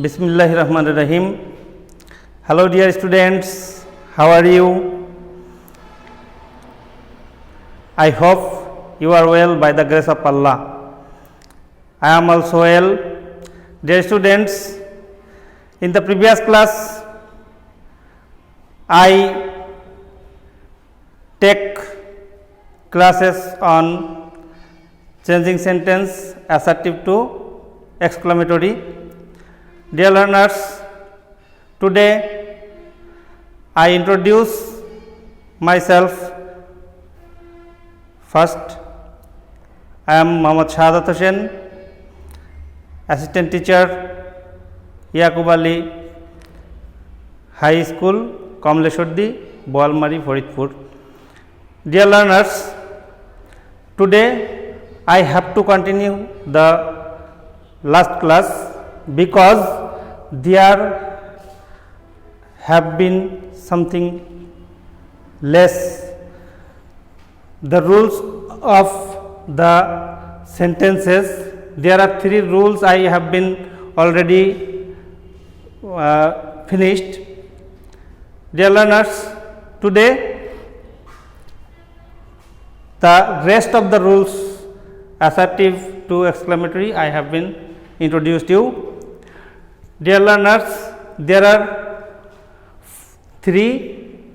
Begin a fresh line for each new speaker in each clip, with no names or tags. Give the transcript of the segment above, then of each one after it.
Bismillahirrahmanirrahim. Hello dear students, how are you? I hope you are well by the grace of Allah. I am also well. Dear students, in the previous class I take classes on changing sentence assertive to exclamatory. Dear learners, today I introduce myself. First, I am Mohammad Shahadat Hussain, assistant teacher, Yaqub Ali High School, Kamleshwardi, Boalmari, Faridpur. Dear learners, today I have to continue the last class because there have been something less. The rules of the sentences, there are 3 rules I have been already finished. Dear learners, today the rest of the rules assertive to exclamatory I have been introduced you. Dear learners, there are 3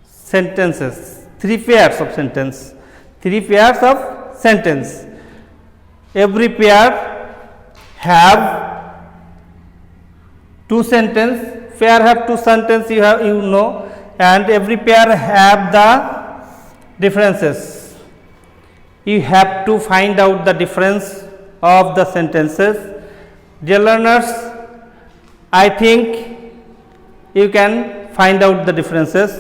sentences, 3 pairs of sentence, 3 pairs of sentence. Every pair have 2 sentence, pair have 2 sentence, you know, and every pair have the differences. You have to find out the difference of the sentences. Dear learners, I think you can find out the differences.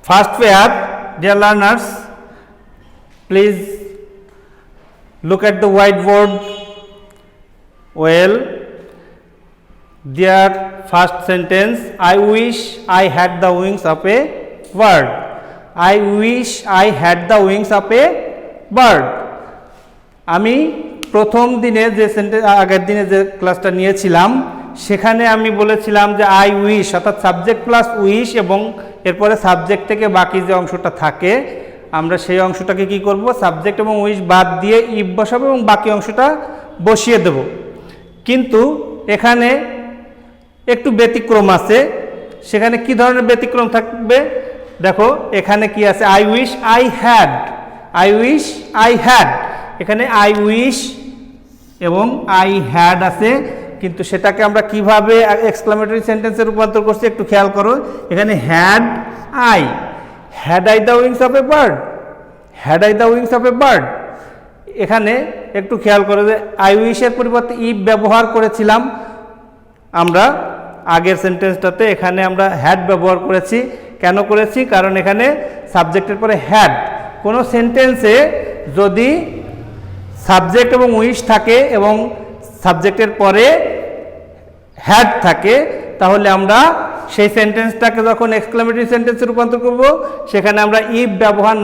First pair, dear learners, please look at the whiteboard. Well, their first sentence, I wish I had the wings of a bird. I wish I had the wings of a bird. আমি প্রথম দিনে যে sentence আগের দিনে যে ক্লাসটা নিয়েছিলাম সেখানে আমি বলেছিলাম যে আই উইশ অর্থাৎ সাবজেক্ট প্লাস উইশ এবং এরপরে সাবজেক্ট থেকে বাকি যে অংশটা থাকে আমরা সেই অংশটাকে কি করব, সাবজেক্ট এবং উইশ বাদ দিয়ে ইফ বসাবো এবং বাকি অংশটা বসিয়ে দেব। কিন্তু এখানে একটু ব্যতিক্রম আছে। সেখানে কি ধরনের ব্যতিক্রম থাকবে দেখো, এখানে কি আছে, I wish I had, I wish I had, এখানে আই উইশ এবং আই হ্যাড আছে, কিন্তু সেটাকে আমরা কিভাবে এক্সক্লামেটরি সেন্টেন্সে রূপান্তর করছি একটু খেয়াল করো। এখানে had I the wings of a bird, had I the wings of a bird. এখানে একটু খেয়াল করো যে আই উইশের পরিবর্তে ইফ ব্যবহার করেছিলাম আমরা আগের সেন্টেন্সটাতে, এখানে আমরা হ্যাড ব্যবহার করেছি। কেন করেছি? কারণ এখানে সাবজেক্টের পরে হ্যাড, কোনো সেন্টেন্সে যদি সাবজেক্ট এবং উইশ থাকে এবং সাবজেক্টের পরে হ্যাড থাকে তাহলে আমরা সেই সেন্টেন্সটাকে যখন এক্সক্লামেটরি সেন্টেন্সে রূপান্তর করব সেখানে আমরা ইফ ব্যবহার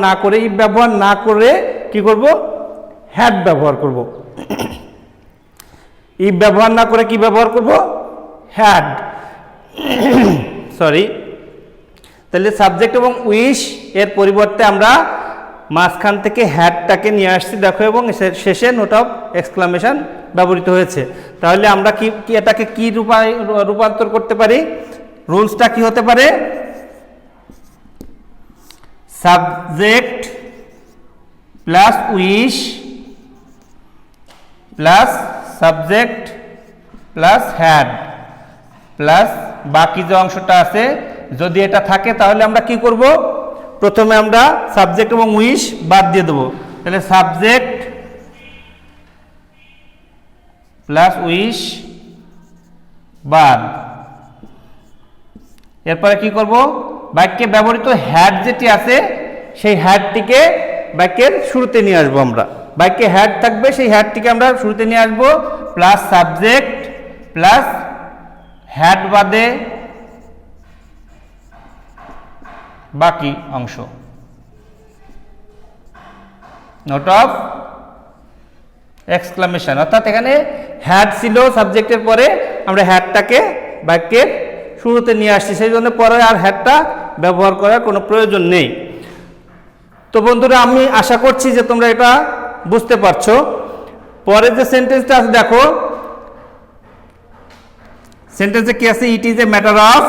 না করে কি করব, হ্যাড ব্যবহার করব। ইফ ব্যবহার না করে কি ব্যবহার করব, হ্যাড। সরি, তাহলে সাবজেক্ট এবং উইশ এর পরিবর্তে আমরা মাঝখান থেকে হ্যাডটাকে নিয়ে আসছি দেখো, এবং শেষে নোট অফ এক্সক্লামেশন ব্যবহৃত হয়েছে। তাহলে আমরা কি এটাকে কি রূপান্তর করতে পারি? রুলসটা কি হতে পারে? Subject plus wish plus subject plus had plus বাকি যে অংশটা আছে যদি এটা থাকে তাহলে আমরা কি করব, প্রথমে আমরা সাবজেক্ট এবং উইশ বাদ দিয়ে দেবো। তাহলে সাবজেক্ট প্লাস উইশ বাদ, এরপরে কি করব, বাক্যে ব্যবহৃত হ্যাড যেটি আছে সেই হ্যাডটিকে বাক্যের শুরুতে নিয়ে আসবো। আমরা বাক্যে হ্যাড থাকবে সেই হ্যাডটিকে আমরা শুরুতে নিয়ে আসবো, প্লাস সাবজেক্ট প্লাস হ্যাড বাদে বাকি অংশ। নোট অফ এক্সক্লামেশন, অর্থাৎ এখানে হ্যাড ছিল সাবজেক্টের পরে, আমরা হ্যাডটাকে বাক্যের শুরুতে নিয়ে আসছি, সেই জন্য পরে আর হ্যাডটা ব্যবহার করার কোনো প্রয়োজন নেই। তো বন্ধুরা, আমি আশা করছি যে তোমরা এটা বুঝতে পারছো। পরের যে সেন্টেন্সটা আছে দেখো, সেন্টেন্সে কি আছে? It is a matter of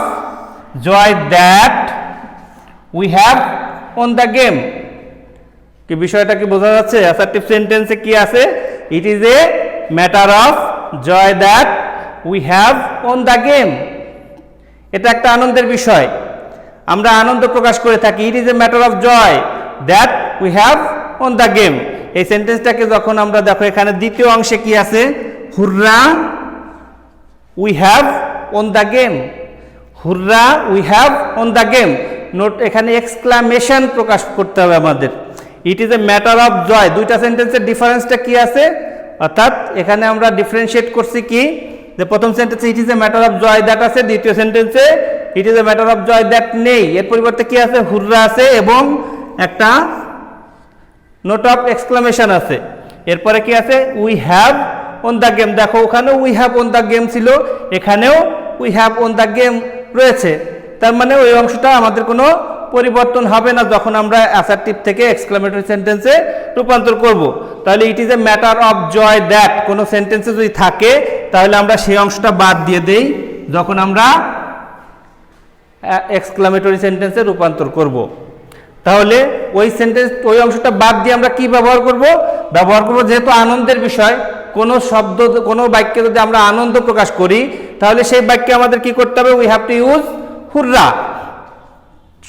joy that we have won the game. কি বিষয়টা কি বোঝা যাচ্ছে? অ্যাসার্টিভ সেন্টেন্সে কি আছে? It is a matter of joy that we have won the game. এটা একটা আনন্দের বিষয়, আমরা আনন্দ প্রকাশ করে থাকি। It is a matter of joy that we have won the game. এই সেন্টেন্সটাকে যখন আমরা দেখো, এখানে দ্বিতীয় অংশে কি আছে? Hurrah we have won the game, hurrah we have won the game. Note, এখানে এক্সক্লামেশন প্রকাশ করতে হবে আমাদের। It is a matter of joy, দুইটা সেন্টেন্সের ডিফারেন্সটা কি আছে? অর্থাৎ এখানে আমরা ডিফারেন্সিয়েট করছি কি, যে প্রথম সেন্টেন্সে it is a matter of joy that আছে, দ্বিতীয় সেন্টেন্সে it is a matter of joy that নেই। এর পরিবর্তে কি আছে? হুররা আছে এবং একটা নোট অফ এক্সক্লামেশন আছে। এরপরে কি আছে? We have won the game. দেখো, ওখানেও we have won the game ছিল, এখানেও we have won the game রয়েছে। তার মানে ওই অংশটা আমাদের কোনো পরিবর্তন হবে না যখন আমরা অ্যাসার্টিভ থেকে এক্সক্লামেটরি সেন্টেন্সে রূপান্তর করব। তাহলে it is a matter of joy that কোনো সেন্টেন্সে যদি থাকে, তাহলে আমরা সেই অংশটা বাদ দিয়ে দেই যখন আমরা এক্সক্লামেটরি সেন্টেন্সে রূপান্তর করব। তাহলে ওই সেন্টেন্স, ওই অংশটা বাদ দিয়ে আমরা কি ব্যবহার করব? যেহেতু আনন্দের বিষয়, কোনো শব্দ, কোনো বাক্যে যদি আমরা আনন্দ প্রকাশ করি, তাহলে সেই বাক্যে আমাদের কি করতে হবে? We have to use হুররা।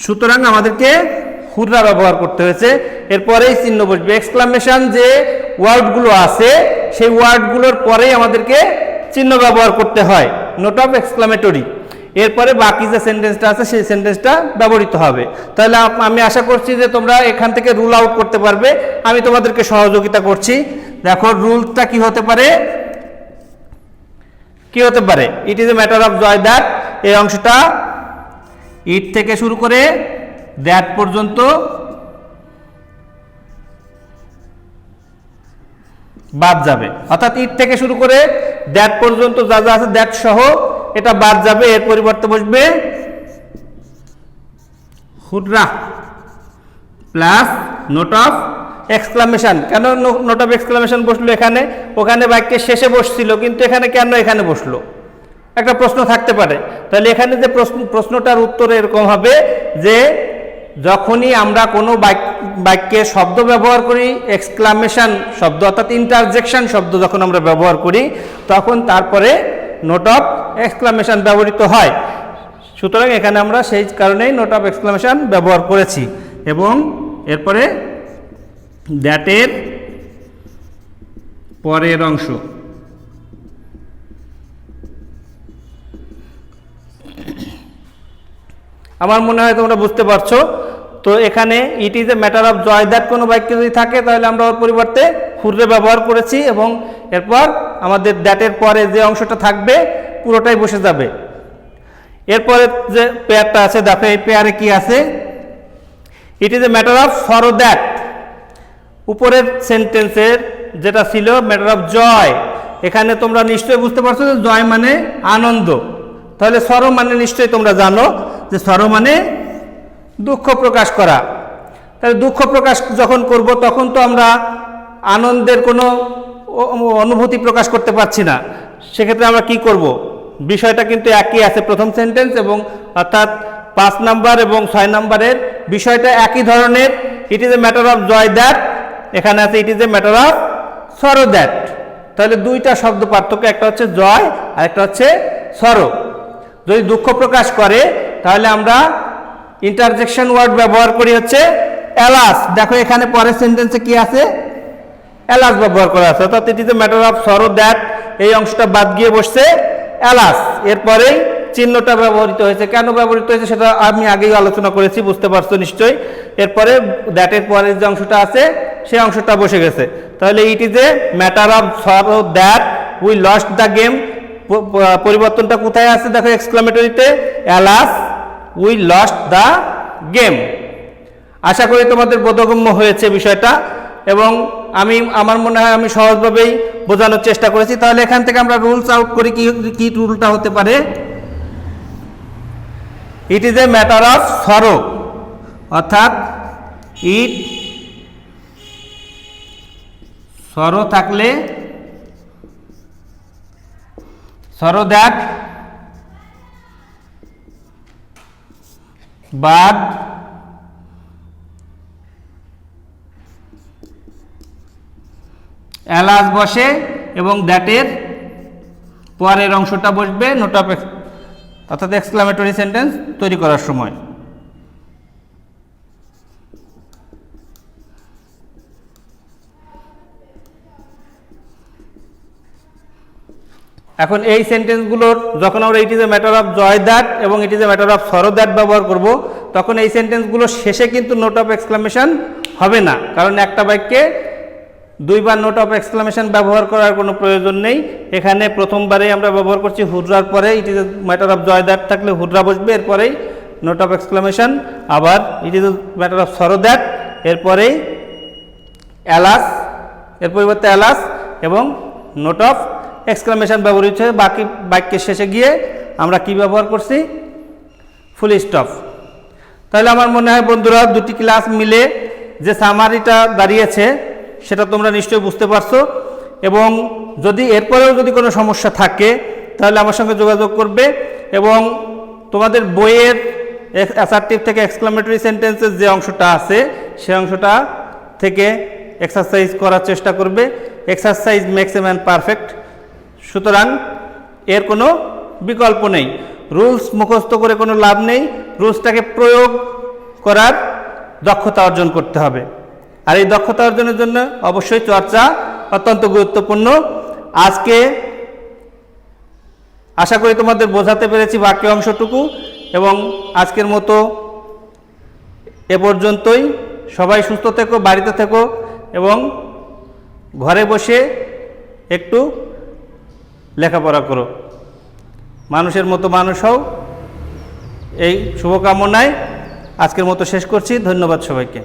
সুতরাং আমাদেরকে হুররা ব্যবহার করতে হয়েছে। এরপরেই চিহ্ন বসবে। এক্সক্লামেশন যে ওয়ার্ডগুলো আছে, সেই ওয়ার্ডগুলোর পরেই আমাদেরকে চিহ্ন ব্যবহার করতে হয়, নোট অফ এক্সক্লামেটরি। এরপরে বাকি যে সেন্টেন্সটা আছে সেই সেন্টেন্সটা ব্যবহৃত হবে। তাহলে আমি আশা করছি যে তোমরা এখান থেকে রুল আউট করতে পারবে। আমি তোমাদেরকে সহযোগিতা করছি। দেখো, রুলটা কি হতে পারে? It is a matter of joy that, এই অংশটা ইট থেকে শুরু করে দ্যাট পর্যন্ত বাদ যাবে। অর্থাৎ ইট থেকে শুরু করে দ্যাট পর্যন্ত যা যা আছে, দ্যাট সহ এটা বাদ যাবে। এর পরিবর্তে বসবে হুররা প্লাস নোট অফ এক্সক্লামেশন। কেন নোট অফ এক্সক্লামেশন বসলো এখানে? ওখানে বাক্যের শেষে বসছিল, কিন্তু এখানে কেন এখানে বসলো? একটা প্রশ্ন থাকতে পারে। তাহলে এখানে যে প্রশ্নটার উত্তর এরকম হবে যে, যখনই আমরা কোনো বাক্যে শব্দ ব্যবহার করি, এক্সক্লামেশন শব্দ অর্থাৎ ইন্টারজেকশন শব্দ যখন আমরা ব্যবহার করি, তখন তারপরে নোট অফ এক্সক্লামেশন ব্যবহৃত হয়। সুতরাং এখানে আমরা সেই কারণেই নোট অফ এক্সক্লামেশন ব্যবহার করেছি। এবং এরপরে দ্যাটের পরের অংশ, আমার মনে হয় তোমরা বুঝতে পারছো। তো এখানে it is a matter of joy that কোনো বাক্য যদি থাকে, তাহলে আমরা ওর পরিবর্তে হুররে ব্যবহার করেছি এবং এরপর আমাদের দ্যাটের পরে যে অংশটা থাকবে পুরোটাই বসে যাবে। এরপরে যে পেয়ারটা আছে, দেখো এই পেয়ারে কি আছে? It is a matter of sorrow that, উপরের সেন্টেন্সের যেটা ছিল ম্যাটার অফ জয়, এখানে তোমরা নিশ্চয়ই বুঝতে পারছো যে জয় মানে আনন্দ। তাহলে সরো মানে নিশ্চয়ই তোমরা জানো যে সরো মানে দুঃখ প্রকাশ করা। তাহলে দুঃখ প্রকাশ যখন করব, তখন তো আমরা আনন্দের কোনো অনুভূতি প্রকাশ করতে পারছি না। সেক্ষেত্রে আমরা কি করব? বিষয়টা কিন্তু একই আছে প্রথম সেন্টেন্স এবং অর্থাৎ 5 নাম্বার এবং 6 নাম্বারের বিষয়টা একই ধরনের। It is a matter of joy that, এখানে আছে it is a matter of sorrow that. তাহলে দুইটা শব্দ পার্থক্য, একটা হচ্ছে জয় আর একটা হচ্ছে সরো। যদি দুঃখ প্রকাশ করে তাহলে আমরা ইন্টারজেকশন ওয়ার্ড ব্যবহার করি হচ্ছে অ্যালাস। দেখো এখানে পরের সেন্টেন্সে কি আছে? অ্যালাস ব্যবহার করা আছে। অর্থাৎ ইট is a matter of sorrow that, এই অংশটা বাদ গিয়ে বসছে অ্যালাস। এরপরেই চিহ্নটা ব্যবহৃত হয়েছে। কেন ব্যবহৃত হয়েছে সেটা আমি আগেই আলোচনা করেছি, বুঝতে পারছো নিশ্চয়ই। এরপরে দ্যাটের পরের যে অংশটা আছে সেই অংশটা বসে গেছে। তাহলে it is a matter of sorrow that we lost the game, পরিবর্তনটা কোথায় আছে? দেখো এক্সক্লামেটরিতে, alas we lost the game. আশা করি তোমাদের বোধগম্য হয়েছে বিষয়টা। এবং আমার মনে হয় আমি সহজভাবেই বোঝানোর চেষ্টা করেছি। তাহলে এখান থেকে আমরা রুলস আউট করি, কি রুলটা হতে পারে। It is a matter of সরো, অর্থাৎ ইট সরো থাকলে সরো দ্যাট, বাদ এলাস বসে এবং দ্যাটের পরের অংশটা বসবে নোট অফ, অর্থাৎ এক্সক্লামেটরি সেন্টেন্স তৈরি করার সময়। এখন এই সেন্টেন্সগুলোর যখন আমরা it is a matter of joy that এবং it is a matter of sorrow that ব্যবহার করব, তখন এই সেন্টেন্সগুলোর শেষে কিন্তু নোট অফ এক্সক্লামেশন হবে না, কারণ একটা বাক্যে দুইবার নোট অফ এক্সক্লামেশন ব্যবহার করার কোনো প্রয়োজন নেই। এখানে প্রথমবারেই আমরা ব্যবহার করছি হুররার পরে, it is a matter of joy that থাকলে হুররা বসবে, এরপরেই নোট অফ এক্সক্লামেশন। আবার it is a matter of sorrow that, এরপরেই এলাস, এর পরিবর্তে এলাস এবং নোট অফ এক্সক্লামেশন ব্যবহৃত হচ্ছে। বাকি বাক্যের শেষে গিয়ে আমরা কি ব্যবহার করছি? Full stop. তাহলে আমার মনে হয় বন্ধুরা দুটি ক্লাস মিলে যে সামারিটা দাঁড়িয়েছে সেটা তোমরা নিশ্চয়ই বুঝতে পারছো, এবং যদি এরপরেও যদি কোনো সমস্যা থাকে তাহলে আমার সঙ্গে যোগাযোগ করবে, এবং তোমাদের বইয়ের অ্যাসার্টিভ থেকে এক্সক্লামেটরি সেন্টেন্সের যে অংশটা আছে সেই অংশটা থেকে এক্সারসাইজ করার চেষ্টা করবে। Exercise makes a man perfect, সুতরাং এর কোনো বিকল্প নেই। রুলস মুখস্থ করে কোনো লাভ নেই, রুলসটাকে প্রয়োগ করার দক্ষতা অর্জন করতে হবে, আর এই দক্ষতা অর্জনের জন্য অবশ্যই চর্চা অত্যন্ত গুরুত্বপূর্ণ। আজকে আশা করি তোমাদের বোঝাতে পেরেছি বাক্য অংশটুকু, এবং আজকের মতো এ পর্যন্তই। সবাই সুস্থ থেকো, বাড়িতে থেকো, এবং ঘরে বসে একটু লেখাপড়া করো, মানুষের মতো মানুষ হও, এই শুভকামনায় আজকের মতো শেষ করছি। ধন্যবাদ সবাইকে।